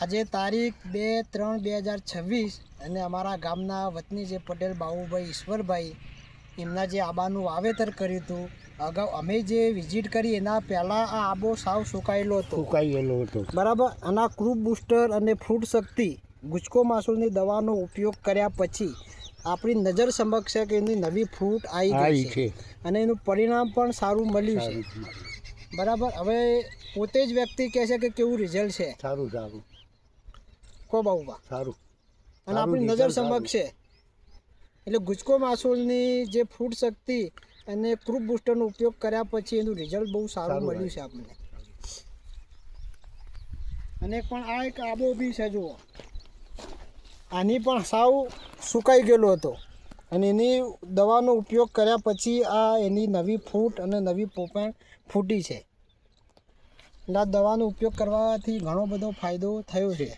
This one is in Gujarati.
આજે તારીખ 2/3/2026 અને અમારા ગામના વતની જે પટેલ બાબુભાઈ ઈશ્વરભાઈ એમના જે આંબાનું વાવેતર કર્યું હતું. અગાઉ અમે જે વિઝિટ કરી એના પહેલાં આ આંબો સાવ સુકાયેલો હતો બરાબર. આના ક્રૂપ બુસ્ટર અને ફ્રૂટ શક્તિ ગુજકો માસૂલની દવાનો ઉપયોગ કર્યા પછી આપણી નજર સમક્ષ છે કે એની નવી ફ્રૂટ આવી ગઈ છે અને એનું પરિણામ પણ સારું મળ્યું છે બરાબર. હવે પોતે જ વ્યક્તિ કહે છે કે કેવું રિઝલ્ટ છે. સારું કો બાબુબા સારું અને આપણી નજર સમક્ષ છે. એટલે ગુજકો માસૂલની જે ફ્રૂટ શક્તિ અને ક્રૂપ બુસ્ટરનો ઉપયોગ કર્યા પછી એનું રિઝલ્ટ બહુ સારું મળ્યું છે આપણને. અને પણ આ એક આંબો બી છે જુઓ, આની પણ સાવ સુકાઈ ગયેલો હતો અને એની દવાનો ઉપયોગ કર્યા પછી આ એની નવી ફૂટ અને નવી પોપણ ફૂટી છે. એટલે આ દવાનો ઉપયોગ કરવાથી ઘણો બધો ફાયદો થયો છે.